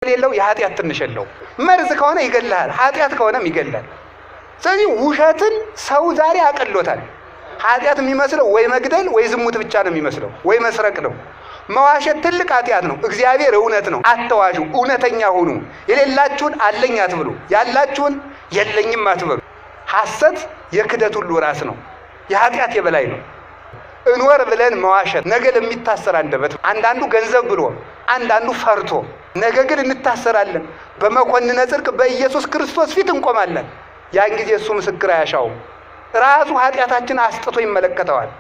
የሌለው የኃጢአት ትንሽ የለው። መርዝ ከሆነ ይገላል፣ ኃጢአት ከሆነም ይገላል። ስለዚህ ውሸትን ሰው ዛሬ አቀሎታል። ኃጢአት የሚመስለው ወይ መግደል ወይ ዝሙት ብቻ ነው የሚመስለው፣ ወይ መስረቅ ነው። መዋሸት ትልቅ ኃጢአት ነው። እግዚአብሔር እውነት ነው፣ አትዋሹ፣ እውነተኛ ሁኑ፣ የሌላችሁን አለኝ አትብሉ፣ ያላችሁን የለኝም አትበሉ። ሐሰት የክደት ሁሉ ራስ ነው፣ የኃጢአት የበላይ ነው። እንወር ብለን መዋሸት ነገ ለሚታሰር አንደበት፣ አንዳንዱ ገንዘብ ብሎ አንዳንዱ ፈርቶ፣ ነገ ግን እንታሰራለን። በመኮንነ ጽድቅ በኢየሱስ ክርስቶስ ፊት እንቆማለን። ያን ጊዜ እሱ ምስክር አያሻውም። ራሱ ኃጢአታችን አስጥቶ ይመለከተዋል።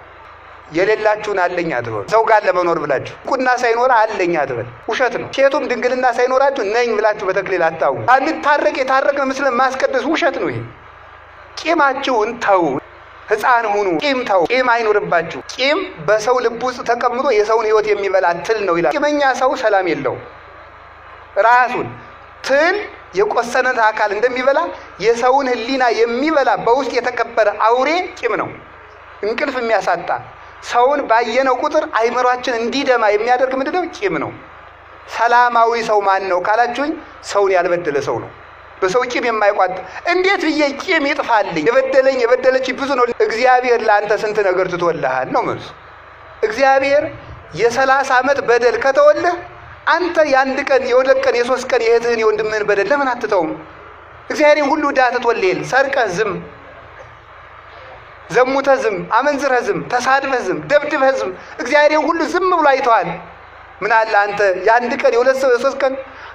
የሌላችሁን አለኝ አትበሉ። ሰው ጋር ለመኖር ብላችሁ ቁና ሳይኖር አለኝ አትበል፣ ውሸት ነው። ሴቱም ድንግልና ሳይኖራችሁ ነኝ ብላችሁ በተክሊል አታውቁ። አንታረቅ የታረቅን ምስለን ማስቀደስ ውሸት ነው። ይሄ ቂማችሁን ተው፣ ሕፃን ሁኑ፣ ቂም ተው፣ ቂም አይኖርባችሁ። ቂም በሰው ልብ ውስጥ ተቀምጦ የሰውን ሕይወት የሚበላ ትል ነው ይላል። ቂመኛ ሰው ሰላም የለው። ራሱን ትል የቆሰነት አካል እንደሚበላ የሰውን ሕሊና የሚበላ በውስጥ የተቀበረ አውሬ ቂም ነው። እንቅልፍ የሚያሳጣ ሰውን ባየነው ቁጥር አይምሯችን እንዲደማ የሚያደርግ ምንድነው? ቂም ነው። ሰላማዊ ሰው ማን ነው ካላችሁኝ፣ ሰውን ያልበደለ ሰው ነው። በሰው ቂም የማይቋጥ እንዴት ብዬ ቂም ይጥፋልኝ? የበደለኝ የበደለች ብዙ ነው። እግዚአብሔር ለአንተ ስንት ነገር ትተወልሃል ነው መልሱ። እግዚአብሔር የ30 ዓመት በደል ከተወልህ አንተ የአንድ ቀን የሁለት ቀን የሶስት ቀን የእህትህን የወንድምህን በደል ለምን አትተውም? እግዚአብሔርን ሁሉ ዕዳ ትቶልሃል። ሰርቀህ ዝም፣ ዘሙተህ ዝም፣ አመንዝረህ ዝም፣ ተሳድበህ ዝም፣ ደብድበህ ዝም፣ እግዚአብሔርን ሁሉ ዝም ብሎ አይተዋል። ምን አለ አንተ የአንድ ቀን የሁለት ሰው የሶስት ቀን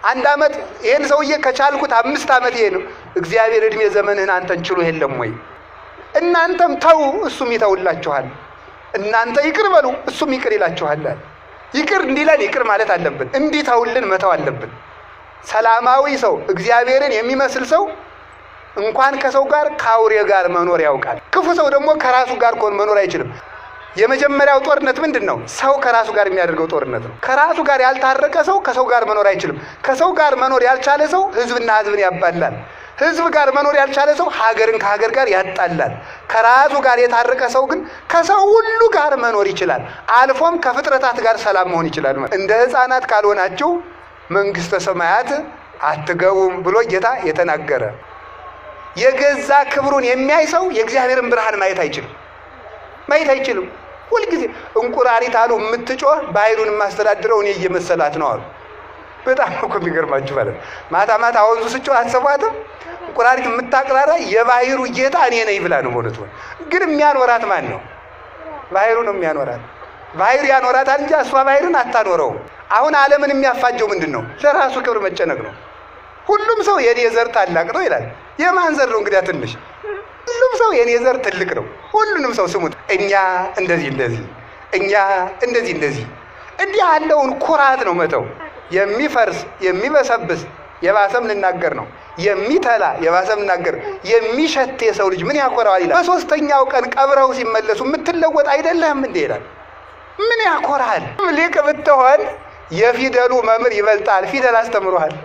አንድ ዓመት ይሄን ሰውዬ ከቻልኩት 5 ዓመት ይሄ ነው። እግዚአብሔር እድሜ ዘመንህን አንተን ችሎ የለም ወይ? እናንተም ተው፣ እሱም ይተውላችኋል። እናንተ ይቅር በሉ፣ እሱም ይቅር ይላችኋል። ይቅር እንዲለን ይቅር ማለት አለብን፣ እንዲተውልን መተው አለብን። ሰላማዊ ሰው እግዚአብሔርን የሚመስል ሰው እንኳን ከሰው ጋር ከአውሬ ጋር መኖር ያውቃል። ክፉ ሰው ደግሞ ከራሱ ጋር መኖር አይችልም። የመጀመሪያው ጦርነት ምንድን ነው? ሰው ከራሱ ጋር የሚያደርገው ጦርነት ነው። ከራሱ ጋር ያልታረቀ ሰው ከሰው ጋር መኖር አይችልም። ከሰው ጋር መኖር ያልቻለ ሰው ሕዝብና ሕዝብን ያባላል። ሕዝብ ጋር መኖር ያልቻለ ሰው ሀገርን ከሀገር ጋር ያጣላል። ከራሱ ጋር የታረቀ ሰው ግን ከሰው ሁሉ ጋር መኖር ይችላል። አልፎም ከፍጥረታት ጋር ሰላም መሆን ይችላል። እንደ ሕፃናት ካልሆናችሁ መንግሥተ ሰማያት አትገቡም ብሎ ጌታ የተናገረ። የገዛ ክብሩን የሚያይ ሰው የእግዚአብሔርን ብርሃን ማየት አይችልም። ሁልጊዜ እንቁራሪት አሉ የምትጮህ ባሕሩን የማስተዳድረው እኔ እየመሰላት ነው አሉ። በጣም እኮ የሚገርማችሁ ማለት ማታ ማታ ወንዙ ስጮህ አትሰሟትም? እንቁራሪት የምታቅራራ የባሕሩ ጌታ እኔ ነኝ ብላ ነው ማለት ነው። ግን የሚያኖራት ማን ነው? ባሕሩ ነው የሚያኖራት። ባሕሩ ያኖራታል እንጂ እሷ ባሕሩን አታኖረውም። አሁን ዓለምን የሚያፋጀው ምንድን ነው? ለራሱ ክብር መጨነቅ ነው። ሁሉም ሰው የኔ ዘር ታላቅ ነው ይላል። የማን ዘር ነው እንግዲያ ትንሽ? ሁሉም ሰው የኔ ዘር ትልቅ ነው። ሁሉንም ሰው ስሙት። እኛ እንደዚህ እኛ እንደዚህ እንዲህ ያለውን ኩራት ነው መተው። የሚፈርስ የሚበሰብስ የባሰም ልናገር ነው። የሚተላ የባሰም ልናገር። የሚሸት የሰው ልጅ ምን ያኮራዋል ይላል። በሶስተኛው ቀን ቀብረው ሲመለሱ የምትለወጥ አይደለህም እንዴ ይላል። ምን ያኮራል? ሊቅ ብትሆን የፊደሉ መምህር ይበልጣል። ፊደል አስተምሮሃል።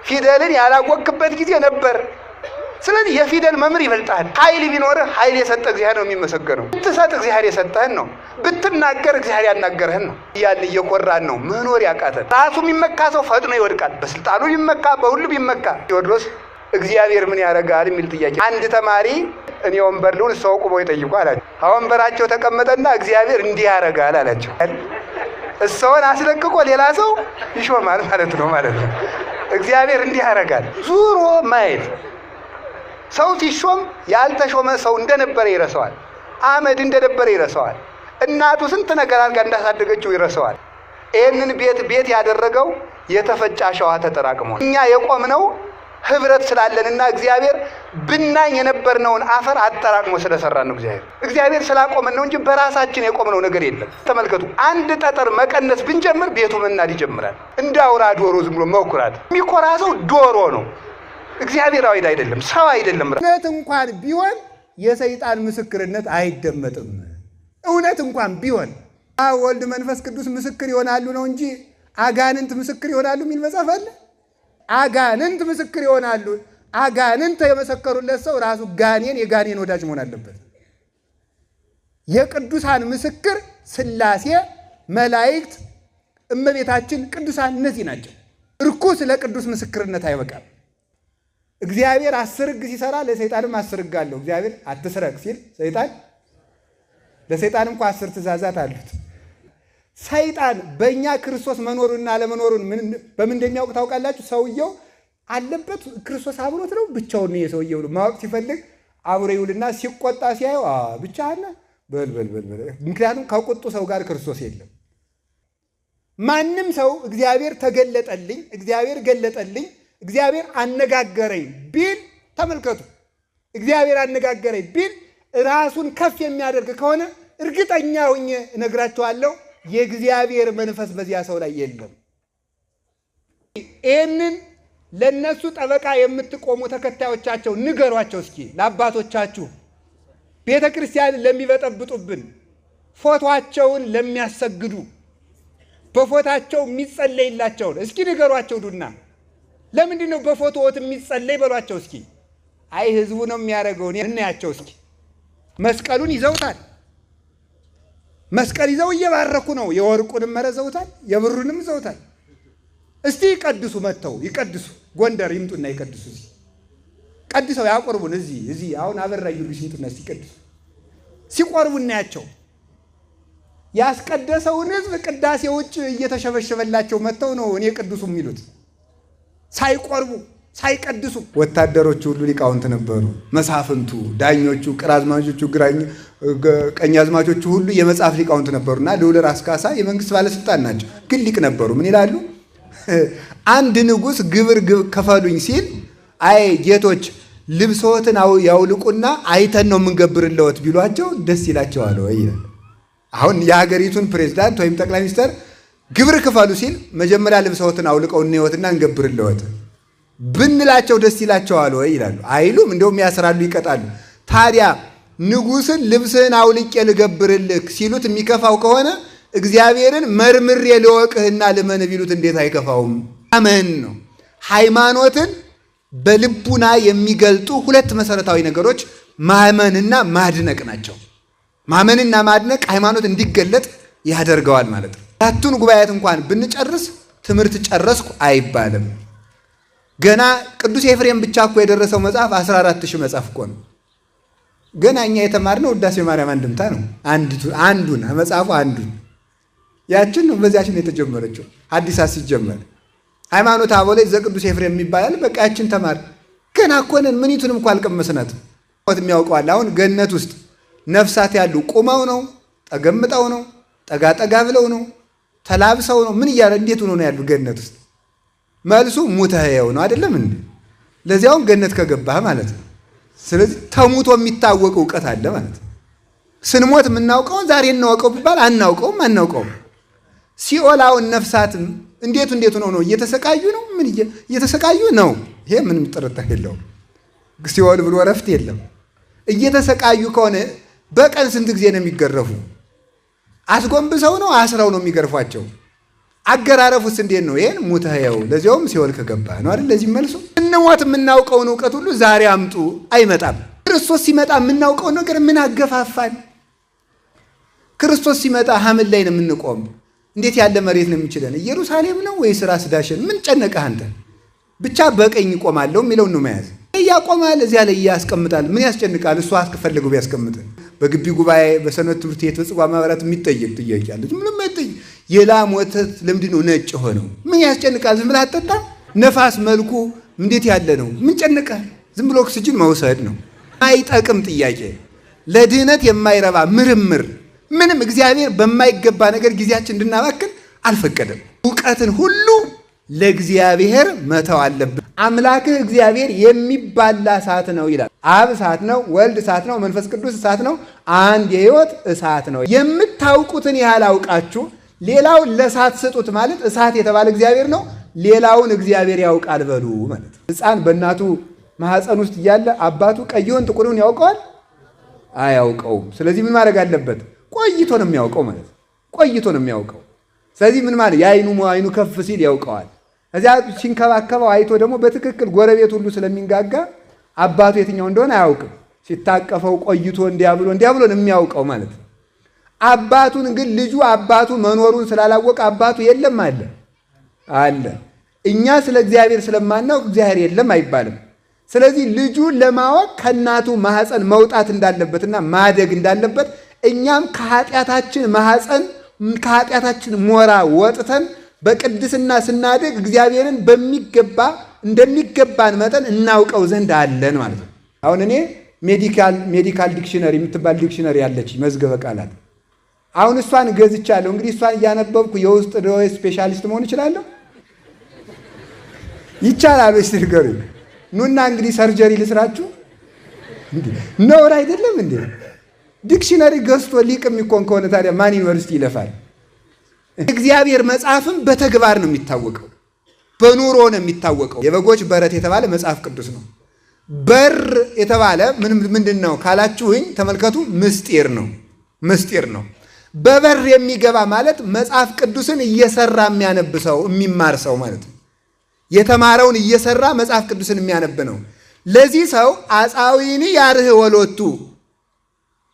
ፊደልን ያላወቅበት ጊዜ ነበር። ስለዚህ የፊደል መምህር ይበልጣል። ኃይል ቢኖርህ ኃይል የሰጠ እግዚአብሔር ነው የሚመሰገነው። ብትሰጥ እግዚአብሔር የሰጠህን ነው። ብትናገር እግዚአብሔር ያናገረህን ነው። ያን እየኮራን ነው መኖር ያቃተን። ራሱ የሚመካ ሰው ፈጥኖ ይወድቃል። በስልጣኑ ቢመካ በሁሉ ቢመካ። ቴዎድሮስ እግዚአብሔር ምን ያደርጋል የሚል ጥያቄ አንድ ተማሪ እኔ ወንበር ልሁን ሰው ቁሞ ይጠይቁ አላቸው። ወንበራቸው ተቀመጠና እግዚአብሔር እንዲህ ያደርጋል አላቸው። እሰውን አስለቅቆ ሌላ ሰው ይሾማል ማለት ነው። እግዚአብሔር እንዲህ ያደርጋል። ዙሮ ማየት ሰው ሲሾም ያልተሾመ ሰው እንደነበረ ይረሳዋል። አመድ እንደነበረ ይረሳዋል። እናቱ ስንት ነገር አድርጋ እንዳሳደገችው ይረሳዋል። ይህንን ቤት ያደረገው የተፈጨ አሸዋ ተጠራቅሞ እኛ የቆምነው ህብረት ስላለንና እግዚአብሔር ብናኝ የነበርነውን አፈር አጠራቅሞ ስለሰራን ነው። እግዚአብሔር ስላቆመን ነው እንጂ በራሳችን የቆምነው ነገር የለም። ተመልከቱ፣ አንድ ጠጠር መቀነስ ብንጀምር ቤቱ መናድ ይጀምራል። እንደ አውራ ዶሮ ዝም ብሎ መኩራት። የሚኮራ ሰው ዶሮ ነው፣ እግዚአብሔራዊ አይደለም፣ ሰው አይደለም። እውነት እንኳን ቢሆን የሰይጣን ምስክርነት አይደመጥም። እውነት እንኳን ቢሆን ወልድ መንፈስ ቅዱስ ምስክር ይሆናሉ ነው እንጂ አጋንንት ምስክር ይሆናሉ የሚል መጽሐፍ አለ? አጋንንት ምስክር ይሆናሉ። አጋንንት የመሰከሩለት ሰው ራሱ የጋኔን ወዳጅ መሆን አለበት። የቅዱሳን ምስክር ሥላሴ፣ መላእክት፣ እመቤታችን፣ ቅዱሳን እነዚህ ናቸው። ርኩስ ለቅዱስ ምስክርነት አይበቃም። እግዚአብሔር 10 ሕግ ሲሰራ ለሰይጣንም 10 ሕግ አለው። እግዚአብሔር አትስረቅ ሲል ሰይጣን ለሰይጣን እንኳ 10 ትእዛዛት አሉት። ሰይጣን በእኛ ክርስቶስ መኖሩንና አለመኖሩን በምን እንደሚያውቅ ታውቃላችሁ? ሰውየው አለበት ክርስቶስ አብሮት ነው ብቻውን ነው የሰውየው ማወቅ ሲፈልግ አብሮ ይውልና ሲቆጣ ሲያየው ብቻህን በል። ምክንያቱም ከቁጡ ሰው ጋር ክርስቶስ የለም። ማንም ሰው እግዚአብሔር ተገለጠልኝ፣ እግዚአብሔር ገለጠልኝ፣ እግዚአብሔር አነጋገረኝ ቢል ተመልከቱ፣ እግዚአብሔር አነጋገረኝ ቢል ራሱን ከፍ የሚያደርግ ከሆነ እርግጠኛ ሆኜ እነግራቸዋለሁ የእግዚአብሔር መንፈስ በዚያ ሰው ላይ የለም። ይህንን ለነሱ ጠበቃ የምትቆሙ ተከታዮቻቸው ንገሯቸው እስኪ። ለአባቶቻችሁ ቤተ ክርስቲያን ለሚበጠብጡብን፣ ፎቶአቸውን ለሚያሰግዱ፣ በፎታቸው የሚጸለይላቸውን እስኪ ንገሯቸው ዱና። ለምንድን ነው በፎቶዎት የሚጸለይ በሏቸው እስኪ። አይ ህዝቡ ነው የሚያደርገው እናያቸው እስኪ። መስቀሉን ይዘውታል። መስቀል ይዘው እየባረኩ ነው። የወርቁንም መረዘውታል፣ የብሩንም ይዘውታል። እስቲ ይቀድሱ፣ መጥተው ይቀድሱ። ጎንደር ይምጡና ይቀድሱ። እዚህ ቀድሰው ያቆርቡን። እዚህ አሁን አበራዩ ልጅ ይምጡና እስቲ ይቀድሱ። ሲቆርቡ እናያቸው። ያስቀደሰውን ህዝብ ቅዳሴ ውጭ እየተሸበሸበላቸው መጥተው ነው እኔ ቅዱሱ የሚሉት። ሳይቆርቡ ሳይቀድሱ። ወታደሮቹ ሁሉ ሊቃውንት ነበሩ። መሳፍንቱ፣ ዳኞቹ፣ ግራዝማቾቹ፣ ቀኛዝማቾቹ ሁሉ የመጽሐፍ ሊቃውንት ነበሩና ልዑል ራስ ካሳ የመንግስት ባለስልጣን ናቸው፣ ግን ሊቅ ነበሩ። ምን ይላሉ? አንድ ንጉሥ ግብር ከፈሉኝ ሲል አይ ጌቶች ልብሶትን ያውልቁና አይተን ነው የምንገብርለወት ቢሏቸው ደስ ይላቸዋል ወይ? አሁን የሀገሪቱን ፕሬዝዳንት ወይም ጠቅላይ ሚኒስትር ግብር ክፈሉ ሲል መጀመሪያ ልብሶትን አውልቀው እንወትና እንገብርለወት ብንላቸው ደስ ይላቸዋል ወይ ይላሉ። አይሉም፣ እንደውም ያስራሉ፣ ይቀጣሉ። ታዲያ ንጉሥን ልብስህን አውልቄ ልገብርልህ ሲሉት የሚከፋው ከሆነ እግዚአብሔርን መርምሬ ልወቅህና ልመን ቢሉት እንዴት አይከፋውም? አመን ነው። ሃይማኖትን በልቡና የሚገልጡ ሁለት መሰረታዊ ነገሮች ማመንና ማድነቅ ናቸው። ማመንና ማድነቅ ሃይማኖት እንዲገለጥ ያደርገዋል ማለት ነው። አራቱን ጉባኤያት እንኳን ብንጨርስ ትምህርት ጨረስኩ አይባልም። ገና ቅዱስ ኤፍሬም ብቻ እኮ የደረሰው መጽሐፍ 14,000 መጽሐፍ እኮ ነው። ገና እኛ የተማርነው ውዳሴ ማርያም አንድምታ ነው። አንዱን መጽሐፉ አንዱን ያችን ነው። በዚያችን የተጀመረችው ሐዲሳት ሲጀመር ሃይማኖተ አበው ላይ ዘቅዱስ ኤፍሬም የሚባላል። በቃ ያችን ተማር። ገና እኮ ነን። ምኒቱንም እንኳን አልቀመስናትም። የሚያውቀዋል። አሁን ገነት ውስጥ ነፍሳት ያሉ ቁመው ነው፣ ተገምጠው ነው፣ ጠጋ ብለው ነው፣ ተላብሰው ነው። ምን እያለ እንዴት ሆኖ ነው ያሉ ገነት ውስጥ? መልሱ ሙተህየው ነው አይደለም እንዴ? ለዚያውም ገነት ከገባህ ማለት ነው። ስለዚህ ተሙቶ የሚታወቅ እውቀት አለ ማለት ነው። ስንሞት የምናውቀውን ዛሬ እናውቀው ቢባል አናውቀውም። ሲኦላውን ነፍሳትም እንዴት ሆነው ነው? እየተሰቃዩ ነው። ምን እየተሰቃዩ ነው? ይሄ ምንም ጥርጥር የለውም። ሲኦል ብሎ እረፍት የለም። እየተሰቃዩ ከሆነ በቀን ስንት ጊዜ ነው የሚገረፉ? አስጎንብሰው ነው አስረው ነው የሚገርፏቸው? አገራረፉስ እንዴት ነው? ይሄን ሙተህየው ለዚያውም ሲኦል ከገባ ነው አይደል? ለዚህ መልሱ እንሞት የምናውቀውን እውቀት ሁሉ ዛሬ አምጡ አይመጣም። ክርስቶስ ሲመጣ የምናውቀውን ነገር ምን አገፋፋን? ክርስቶስ ሲመጣ ሐመል ላይ ነው የምንቆም። እንዴት ያለ መሬት ነው የሚችለን? ኢየሩሳሌም ነው ወይስ ራስ ዳሸን? ምን ጨነቀህ አንተ? ብቻ በቀኝ ቆማለሁ የሚለውን ነው መያዝ። ያቆማል፣ እዚያ ላይ ያስቀምጣል። ምን ያስጨንቃል? እሱ አስከፈለገው ቢያስቀምጥ። በግቢ ጉባኤ፣ በሰንበት ትምህርት ቤት፣ በጽዋ ማህበራት የሚጠየቅ ጥያቄ አለ። ምንም አይጠይቅ። የላም ወተት ለምንድን ነው ነጭ ሆነው? ምን ያስጨንቃል? ዝም ብለህ አትጠጣ? ነፋስ መልኩ እንዴት ያለ ነው? ምን ጨነቀህ? ዝም ብሎ ኦክስጅን መውሰድ ነው። አይጠቅም ጥያቄ፣ ለድህነት የማይረባ ምርምር። ምንም እግዚአብሔር በማይገባ ነገር ጊዜያችን እንድናባክን አልፈቀደም። እውቀትን ሁሉ ለእግዚአብሔር መተው አለብን። አምላክህ እግዚአብሔር የሚባላ እሳት ነው ይላል። አብ እሳት ነው፣ ወልድ እሳት ነው፣ መንፈስ ቅዱስ እሳት ነው። አንድ የሕይወት እሳት ነው። የምታውቁትን ያህል አውቃችሁ ሌላውን ለእሳት ስጡት ማለት እሳት የተባለ እግዚአብሔር ነው። ሌላውን እግዚአብሔር ያውቃል በሉ ማለት። ሕፃን በእናቱ ማህፀን ውስጥ እያለ አባቱ ቀይውን ጥቁሩን ያውቀዋል? አያውቀውም። ስለዚህ ምን ማድረግ አለበት? ቆይቶ ነው የሚያውቀው ማለት ነው። ቆይቶ ነው የሚያውቀው። ስለዚህ ምን ማለት አይኑ ከፍ ሲል ያውቀዋል። እዚያ ሲንከባከበው አይቶ ደግሞ በትክክል ጎረቤት ሁሉ ስለሚንጋጋ አባቱ የትኛው እንደሆነ አያውቅም። ሲታቀፈው ቆይቶ እንዲያብሎ ነው የሚያውቀው ማለት ነው። አባቱን ግን ልጁ አባቱ መኖሩን ስላላወቀ አባቱ የለም አለ። እኛ ስለ እግዚአብሔር ስለማናውቅ እግዚአብሔር የለም አይባልም። ስለዚህ ልጁን ለማወቅ ከእናቱ ማህፀን መውጣት እንዳለበትና ማደግ እንዳለበት እኛም ከኃጢአታችን ማህፀን ከኃጢአታችን ሞራ ወጥተን በቅድስና ስናደግ እግዚአብሔርን በሚገባ እንደሚገባን መጠን እናውቀው ዘንድ አለን ማለት ነው። አሁን እኔ ሜዲካል ዲክሽነሪ የምትባል ዲክሽነሪ ያለች መዝገበ ቃላት አሁን እሷን ገዝቻለሁ። እንግዲህ እሷን እያነበብኩ የውስጥ ደዌ ስፔሻሊስት መሆን እችላለሁ? ይቻላል ወይስ ንገሩኝ? ኑና እንግዲህ ሰርጀሪ ልስራችሁ። ነውር አይደለም እንዴ? ዲክሽነሪ ገዝቶ ሊቅ የሚኮን ከሆነ ታዲያ ማን ዩኒቨርሲቲ ይለፋል? እግዚአብሔር መጽሐፍም በተግባር ነው የሚታወቀው፣ በኑሮ ነው የሚታወቀው። የበጎች በረት የተባለ መጽሐፍ ቅዱስ ነው። በር የተባለ ምንድን ነው ካላችሁኝ፣ ተመልከቱ፣ ምስጢር ነው። በበር የሚገባ ማለት መጽሐፍ ቅዱስን እየሰራ የሚያነብ ሰው የሚማር ሰው ማለት ነው። የተማረውን እየሰራ መጽሐፍ ቅዱስን የሚያነብ ነው። ለዚህ ሰው አጻዊኒ ያርህ ወሎቱ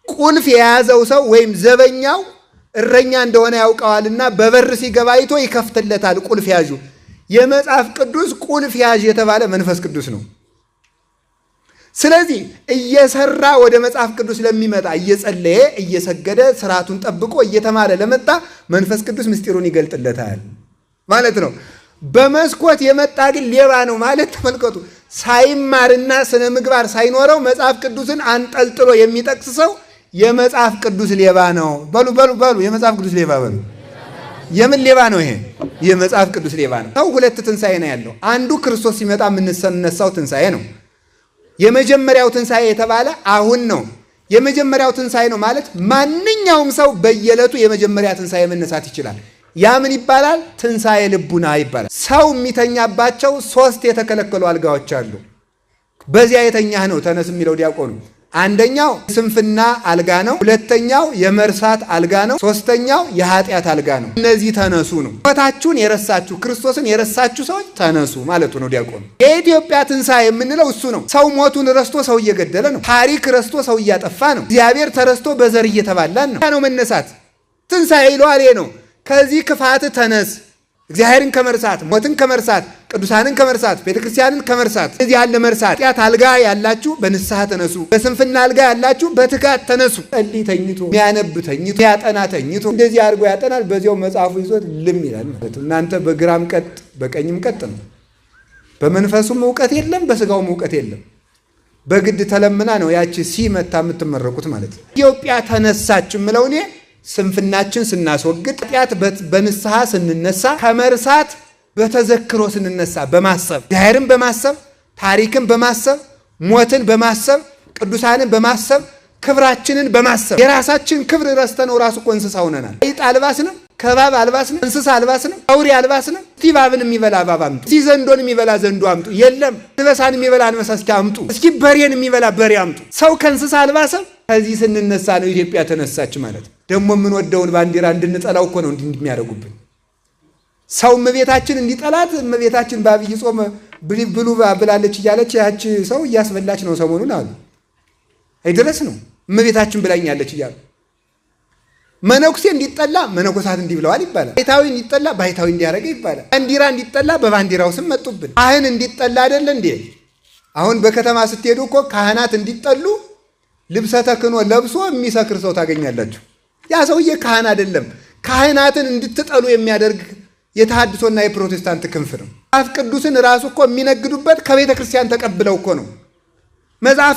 ቁልፍ የያዘው ሰው ወይም ዘበኛው እረኛ እንደሆነ ያውቀዋልና በበር ሲገባ አይቶ ይከፍትለታል። ቁልፍ ያዡ የመጽሐፍ ቅዱስ ቁልፍ ያዥ የተባለ መንፈስ ቅዱስ ነው። ስለዚህ እየሰራ ወደ መጽሐፍ ቅዱስ ለሚመጣ እየጸለየ እየሰገደ ስርዓቱን ጠብቆ እየተማረ ለመጣ መንፈስ ቅዱስ ምስጢሩን ይገልጥለታል ማለት ነው። በመስኮት የመጣ ግን ሌባ ነው ማለት ተመልከቱ። ሳይማርና ስነ ምግባር ሳይኖረው መጽሐፍ ቅዱስን አንጠልጥሎ የሚጠቅስ ሰው የመጽሐፍ ቅዱስ ሌባ ነው። በሉ የመጽሐፍ ቅዱስ ሌባ በሉ። የምን ሌባ ነው ይሄ? የመጽሐፍ ቅዱስ ሌባ ነው። ሰው ሁለት ትንሣኤ ነው ያለው። አንዱ ክርስቶስ ሲመጣ የምንነሳው ትንሣኤ ነው። የመጀመሪያው ትንሣኤ የተባለ አሁን ነው። የመጀመሪያው ትንሣኤ ነው ማለት ማንኛውም ሰው በየዕለቱ የመጀመሪያ ትንሣኤ መነሳት ይችላል። ያ ምን ይባላል? ትንሣኤ ልቡና ይባላል። ሰው የሚተኛባቸው 3 የተከለከሉ አልጋዎች አሉ። በዚያ የተኛህ ነው ተነስ የሚለው ዲያቆኑ። አንደኛው ስንፍና አልጋ ነው። ሁለተኛው የመርሳት አልጋ ነው። ሶስተኛው የኃጢአት አልጋ ነው። እነዚህ ተነሱ ነው። ሕይወታችሁን የረሳችሁ ክርስቶስን የረሳችሁ ሰዎች ተነሱ ማለቱ ነው ዲያቆኑ። የኢትዮጵያ ትንሣኤ የምንለው እሱ ነው። ሰው ሞቱን ረስቶ ሰው እየገደለ ነው። ታሪክ ረስቶ ሰው እያጠፋ ነው። እግዚአብሔር ተረስቶ በዘር እየተባላን ነው መነሳት ትንሣኤ ይለዋል ነው። ከዚህ ክፋት ተነስ። እግዚአብሔርን ከመርሳት፣ ሞትን ከመርሳት፣ ቅዱሳንን ከመርሳት፣ ቤተክርስቲያንን ከመርሳት፣ እዚህ ያለ መርሳት ኃጢአት አልጋ ያላችሁ በንስሐ ተነሱ። በስንፍና አልጋ ያላችሁ በትጋት ተነሱ። ጸልይ ተኝቶ፣ የሚያነብ ተኝቶ፣ ያጠና ተኝቶ፣ እንደዚህ አድርጎ ያጠናል። በዚያው መጽሐፉ ይዞት ልም ይላል ማለት። እናንተ በግራም ቀጥ በቀኝም ቀጥ ነው። በመንፈሱም እውቀት የለም፣ በስጋውም እውቀት የለም። በግድ ተለምና ነው ያቺ ሲመታ የምትመረቁት ማለት ነው። ኢትዮጵያ ተነሳች የምለው እኔ ስንፍናችን ስናስወግድ፣ ኃጢአት በንስሐ ስንነሳ፣ ከመርሳት በተዘክሮ ስንነሳ፣ በማሰብ እግዚአብሔርን በማሰብ ታሪክን በማሰብ ሞትን በማሰብ ቅዱሳንን በማሰብ ክብራችንን በማሰብ የራሳችን ክብር ረስተነው ራሱ እኮ እንስሳ ሆነናል። አይጥ አልባስንም፣ ከባብ አልባስንም፣ እንስሳ አልባስንም፣ አውሬ አልባስንም። እስቲ እባብን የሚበላ እባብ አምጡ፣ እስቲ ዘንዶን የሚበላ ዘንዶ አምጡ። የለም። አንበሳን የሚበላ አንበሳ እስኪ አምጡ፣ እስኪ በሬን የሚበላ በሬ አምጡ። ሰው ከእንስሳ አልባሰብ። ከዚህ ስንነሳ ነው ኢትዮጵያ ተነሳች ማለት። ደግሞ የምንወደውን ባንዲራ እንድንጠላው እኮ ነው እንደሚያደርጉብን። ሰው እመቤታችን እንዲጠላት እመቤታችን በአብይ ጾም ብሉ ብላለች እያለች ያቺ ሰው እያስበላች ነው ሰሞኑን አሉ። አይደረስ ነው እመቤታችን ብላኛለች እያሉ መነኩሴ እንዲጠላ መነኮሳት እንዲህ ብለዋል ይባላል። ባይታዊ እንዲጠላ ባይታዊ እንዲያደርገ ይባላል። ባንዲራ እንዲጠላ በባንዲራው ስም መጡብን። ካህን እንዲጠላ አይደለ እንዴ? አሁን በከተማ ስትሄዱ እኮ ካህናት እንዲጠሉ ልብሰ ተክህኖ ለብሶ የሚሰክር ሰው ታገኛላችሁ። ያ ሰውዬ ካህን አይደለም። ካህናትን እንድትጠሉ የሚያደርግ የተሐድሶና የፕሮቴስታንት ክንፍ ነው። መጽሐፍ ቅዱስን ራሱ እኮ የሚነግዱበት ከቤተ ክርስቲያን ተቀብለው እኮ ነው። መጽሐፍ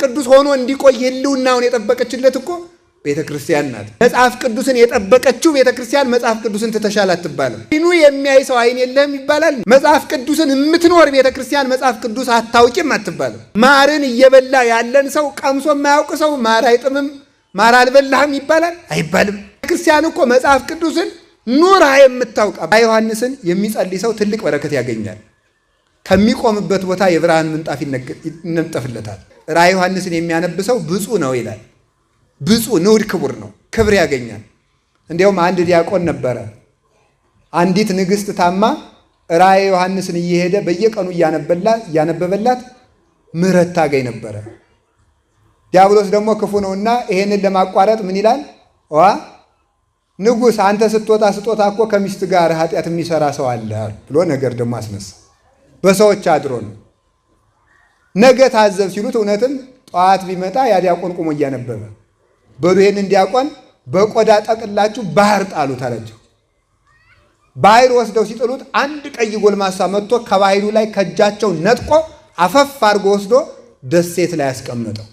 ቅዱስ ሆኖ እንዲቆይ ሕልውናውን የጠበቀችለት እኮ ቤተ ክርስቲያን ናት። መጽሐፍ ቅዱስን የጠበቀችው ቤተ ክርስቲያን መጽሐፍ ቅዱስን ትተሻል አትባልም። አይኑ የሚያይ ሰው አይን የለህም ይባላል። መጽሐፍ ቅዱስን የምትኖር ቤተ ክርስቲያን መጽሐፍ ቅዱስ አታውቂም አትባልም። ማርን እየበላ ያለን ሰው ቀምሶ የማያውቅ ሰው ማር አይጥምም ማር አልበላህም ይባላል አይባልም። ክርስቲያን እኮ መጽሐፍ ቅዱስን ኑራ የምታውቅ ዮሐንስን የሚጸልይ ሰው ትልቅ በረከት ያገኛል። ከሚቆምበት ቦታ የብርሃን ምንጣፍ ይነጠፍለታል። ራዕየ ዮሐንስን የሚያነብ ሰው ብፁዕ ነው ይላል። ብፁዕ ንዑድ ክቡር ነው፣ ክብር ያገኛል። እንዲያውም አንድ ዲያቆን ነበረ። አንዲት ንግሥት ታማ ራዕየ ዮሐንስን እየሄደ በየቀኑ እያነበበላት ምሕረት ታገኝ ነበረ። ዲያብሎስ ደግሞ ክፉ ነውና ይሄንን ለማቋረጥ ምን ይላል? ንጉሥ አንተ ስትወጣ ስጦታ እኮ ከሚስት ጋር ኃጢአት የሚሰራ ሰው አለ ብሎ ነገር ደግሞ አስነሳ። በሰዎች አድሮ ነው። ነገ ታዘብ ሲሉት እውነትም ጠዋት ቢመጣ ያ ዲያቆን ቆሞ እያነበበ በሉ ይሄንን ዲያቆን በቆዳ ጠቅላችሁ ባህር ጣሉት አላቸው። ባህር ወስደው ሲጥሉት አንድ ቀይ ጎልማሳ መጥቶ ከባህሩ ላይ ከእጃቸው ነጥቆ አፈፍ አድርጎ ወስዶ ደሴት ላይ ያስቀመጠው።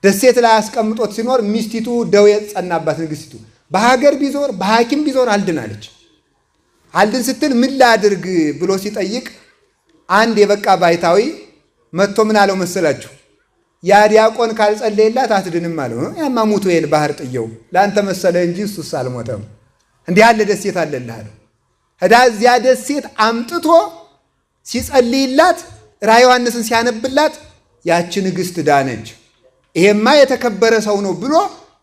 ደሴት ላይ ያስቀምጦት ሲኖር ሚስቲቱ ደዌ ጸናባት። ንግስቲቱ በሀገር ቢዞር በሐኪም ቢዞር አልድናለች። አልድን ስትል ምን ላድርግ ብሎ ሲጠይቅ አንድ የበቃ ባይታዊ መጥቶ ምን አለው መሰላችሁ? ያ ዲያቆን ካልጸለየላት አትድንም አለው። ያማ ሙቶ ይል ባህር ጥየው ለአንተ መሰለ እንጂ እሱስ አልሞተም። እንዲህ ያለ ደሴት አለልህ አለው። ሄዳ እዚያ ደሴት አምጥቶ ሲጸልይላት ራዕየ ዮሐንስን ሲያነብላት ያቺ ንግሥት ዳነች። ይሄማ የተከበረ ሰው ነው ብሎ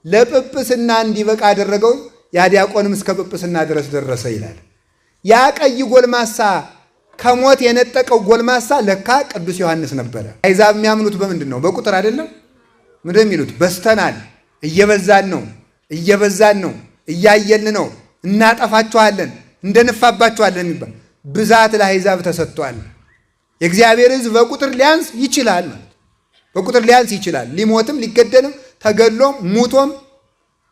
ለጵጵስና እንዲበቃ አደረገው። ያ ዲያቆንም እስከ ጵጵስና ድረስ ደረሰ ይላል። ያ ቀይ ጎልማሳ ከሞት የነጠቀው ጎልማሳ ለካ ቅዱስ ዮሐንስ ነበረ። አይዛብ የሚያምኑት በምንድን ነው? በቁጥር አይደለም። ምንድን የሚሉት? በስተናል፣ እየበዛን ነው፣ እያየልን ነው፣ እናጠፋችኋለን፣ እንደንፋባችኋለን የሚባል ብዛት ለአሕዛብ ተሰጥቷል። የእግዚአብሔር ሕዝብ በቁጥር ሊያንስ ይችላል ማለት በቁጥር ሊያንስ ይችላል። ሊሞትም ሊገደልም ተገድሎም ሙቶም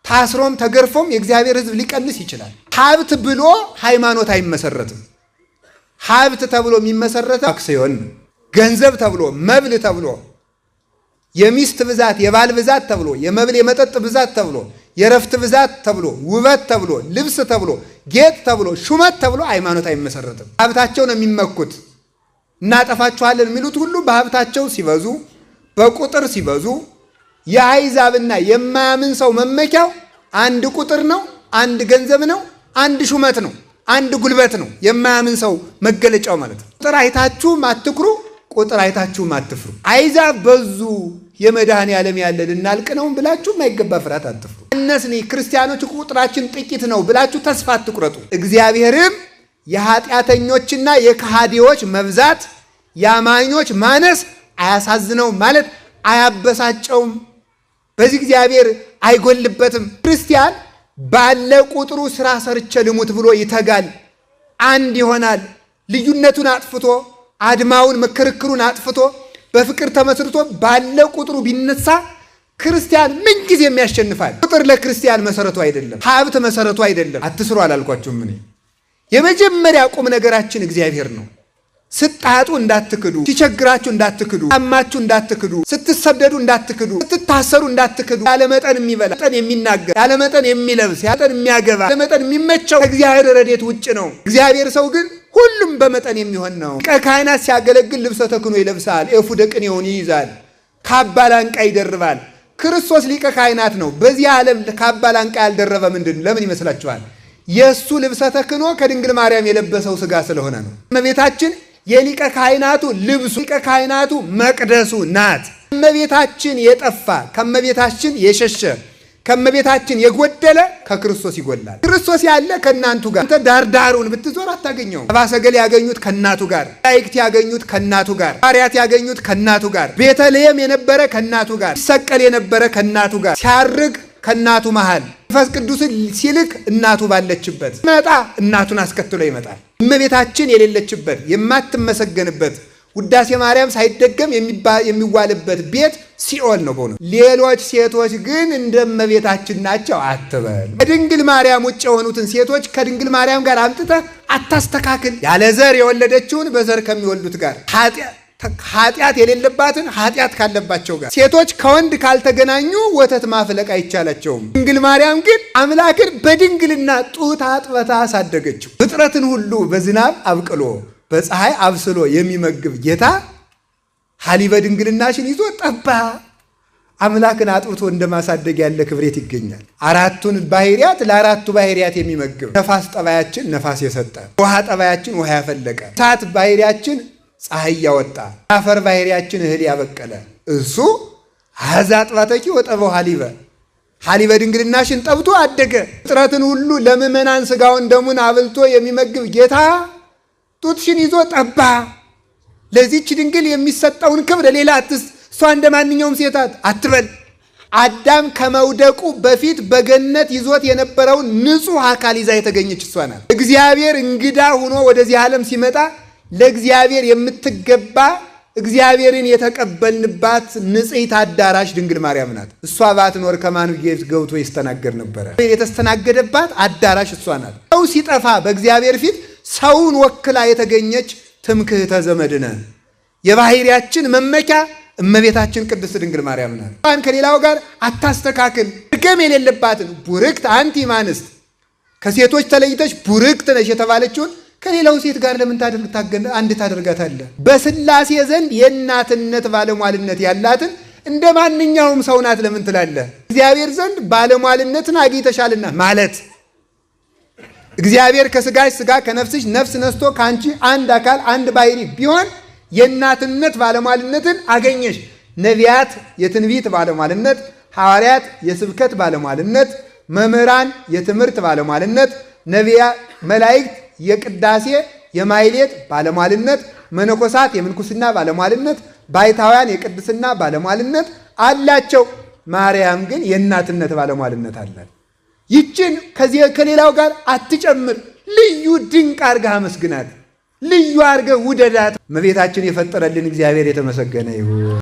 ታስሮም ተገርፎም የእግዚአብሔር ሕዝብ ሊቀንስ ይችላል። ሀብት ብሎ ሃይማኖት አይመሰረትም። ሀብት ተብሎ የሚመሰረተው አክሲዮን፣ ገንዘብ ተብሎ መብል ተብሎ የሚስት ብዛት የባል ብዛት ተብሎ የመብል የመጠጥ ብዛት ተብሎ የረፍት ብዛት ተብሎ ውበት ተብሎ ልብስ ተብሎ ጌጥ ተብሎ ሹመት ተብሎ ሃይማኖት አይመሰረትም። ሀብታቸው ነው የሚመኩት። እናጠፋችኋለን የሚሉት ሁሉ በሀብታቸው ሲበዙ በቁጥር ሲበዙ የአሕዛብና የማያምን ሰው መመኪያው አንድ ቁጥር ነው፣ አንድ ገንዘብ ነው፣ አንድ ሹመት ነው፣ አንድ ጉልበት ነው። የማያምን ሰው መገለጫው ማለት ነው። ቁጥር አይታችሁም አትኩሩ፣ ቁጥር አይታችሁም አትፍሩ። አሕዛብ በዙ የመድኃኔ ዓለም ያለ ልናልቅ ነው ብላችሁ የማይገባ ፍርሃት አትፍሩ። እነስኒ ክርስቲያኖች ቁጥራችን ጥቂት ነው ብላችሁ ተስፋ አትቁረጡ። እግዚአብሔርም የኃጢአተኞችና የከሃዲዎች መብዛት የአማኞች ማነስ አያሳዝነውም ማለት አያበሳጨውም። በዚህ እግዚአብሔር አይጎልበትም። ክርስቲያን ባለ ቁጥሩ ስራ ሰርቼ ልሙት ብሎ ይተጋል። አንድ ይሆናል። ልዩነቱን አጥፍቶ አድማውን መከርክሩን አጥፍቶ በፍቅር ተመስርቶ ባለ ቁጥሩ ቢነሳ ክርስቲያን ምንጊዜም ያሸንፋል። ቁጥር ለክርስቲያን መሰረቱ አይደለም፣ ሀብት መሰረቱ አይደለም። አትስሩ አላልኳችሁም? ምን የመጀመሪያ ቁም ነገራችን እግዚአብሔር ነው። ስጣጡ እንዳትክዱ፣ ሲቸግራችሁ እንዳትክዱ፣ አማችሁ እንዳትክዱ፣ ስትሰደዱ እንዳትክዱ፣ ስትታሰሩ እንዳትክዱ። ያለመጠን የሚበላ መጠን የሚናገር ያለመጠን የሚለብስ ያለመጠን የሚያገባ ያለመጠን የሚመቸው ከእግዚአብሔር ረድኤት ውጭ ነው። እግዚአብሔር ሰው ግን ሁሉም በመጠን የሚሆን ነው። ሊቀ ካህናት ሲያገለግል ልብሰ ተክህኖ ይለብሳል፣ ኤፉደ ቅኔውን ይይዛል፣ ካባ ላንቃ ይደርባል። ክርስቶስ ሊቀ ካህናት ነው። በዚህ ዓለም ካባ ላንቃ ያልደረበ ምንድን ለምን ይመስላችኋል? የእሱ ልብሰ ተክህኖ ከድንግል ማርያም የለበሰው ሥጋ ስለሆነ ነው። እመቤታችን የሊቀ ካህናቱ ልብሱ ሊቀ ካህናቱ መቅደሱ ናት። ከእመቤታችን የጠፋ ከእመቤታችን የሸሸ ከእመቤታችን የጎደለ ከክርስቶስ ይጎላል። ክርስቶስ ያለ ከእናንቱ ጋር። አንተ ዳርዳሩን ብትዞር አታገኘውም። ሰብአ ሰገል ያገኙት ከእናቱ ጋር፣ መላእክት ያገኙት ከእናቱ ጋር፣ ሐዋርያት ያገኙት ከእናቱ ጋር፣ ቤተልሔም የነበረ ከእናቱ ጋር፣ ሲሰቀል የነበረ ከእናቱ ጋር፣ ሲያርግ ከእናቱ መሃል፣ መንፈስ ቅዱስን ሲልክ እናቱ ባለችበት መጣ። እናቱን አስከትሎ ይመጣል። እመቤታችን የሌለችበት የማትመሰገንበት ውዳሴ ማርያም ሳይደገም የሚዋልበት ቤት ሲኦል ነው በሆነ። ሌሎች ሴቶች ግን እንደ እመቤታችን ናቸው አትበል። ከድንግል ማርያም ውጭ የሆኑትን ሴቶች ከድንግል ማርያም ጋር አምጥተህ አታስተካክል። ያለ ዘር የወለደችውን በዘር ከሚወልዱት ጋር፣ ኃጢአት የሌለባትን ኃጢአት ካለባቸው ጋር። ሴቶች ከወንድ ካልተገናኙ ወተት ማፍለቅ አይቻላቸውም። ድንግል ማርያም ግን አምላክን በድንግልና ጡት አጥበታ አሳደገችው። ፍጥረትን ሁሉ በዝናብ አብቅሎ በፀሐይ አብስሎ የሚመግብ ጌታ ሀሊበ ድንግልናሽን ይዞ ጠባ። አምላክን አጥብቶ እንደማሳደግ ያለ ክብሬት ይገኛል። አራቱን ባህሪያት ለአራቱ ባህሪያት የሚመግብ ነፋስ ጠባያችን ነፋስ የሰጠ፣ ውሃ ጠባያችን ውሃ ያፈለቀ፣ እሳት ባህሪያችን ፀሐይ ያወጣ፣ አፈር ባህሪያችን እህል ያበቀለ እሱ አዛ አጥባተኪ ወጠበው ሀሊበ ድንግልናሽን ጠብቶ አደገ። ፍጥረትን ሁሉ ለምእመናን ሥጋውን ደሙን አብልቶ የሚመግብ ጌታ ጡትሽን ይዞ ጠባ። ለዚህች ድንግል የሚሰጠውን ክብር ሌላ እሷ እንደ ማንኛውም ሴታት አትበል። አዳም ከመውደቁ በፊት በገነት ይዞት የነበረውን ንጹሕ አካል ይዛ የተገኘች እሷ ናት። እግዚአብሔር እንግዳ ሆኖ ወደዚህ ዓለም ሲመጣ ለእግዚአብሔር የምትገባ እግዚአብሔርን የተቀበልንባት ንጽሕት አዳራሽ ድንግል ማርያም ናት። እሷ ባትኖር ከማን ገብቶ ይስተናገድ ነበረ? የተስተናገደባት አዳራሽ እሷ ናት። ሰው ሲጠፋ በእግዚአብሔር ፊት ሰውን ወክላ የተገኘች ትምክህተ ዘመድነ የባህሪያችን መመኪያ እመቤታችን ቅድስት ድንግል ማርያም ናት። እንኳን ከሌላው ጋር አታስተካክል። ድገም የሌለባትን ቡርክት አንቲ እምአንስት ከሴቶች ተለይተሽ ቡርክት ነሽ የተባለችውን ከሌላው ሴት ጋር ለምን አንድ ታደርጋታለህ? በሥላሴ ዘንድ የእናትነት ባለሟልነት ያላትን እንደ ማንኛውም ሰው ናት ለምን ትላለህ? እግዚአብሔር ዘንድ ባለሟልነትን አግኝተሻልና ማለት እግዚአብሔር ከሥጋሽ ሥጋ ከነፍስሽ ነፍስ ነስቶ ከአንቺ አንድ አካል አንድ ባህሪ ቢሆን የእናትነት ባለሟልነትን አገኘሽ። ነቢያት የትንቢት ባለሟልነት፣ ሐዋርያት የስብከት ባለሟልነት፣ መምህራን የትምህርት ባለሟልነት፣ ነቢያት መላእክት የቅዳሴ የማይሌት ባለሟልነት፣ መነኮሳት የምንኩስና ባለሟልነት፣ ባይታውያን የቅድስና ባለሟልነት አላቸው። ማርያም ግን የእናትነት ባለሟልነት አላት። ይችን ከሌላው ጋር አትጨምር። ልዩ ድንቅ አድርገህ አመስግናት፣ ልዩ አድርገህ ውደዳት። እመቤታችን የፈጠረልን እግዚአብሔር የተመሰገነ ይሁን።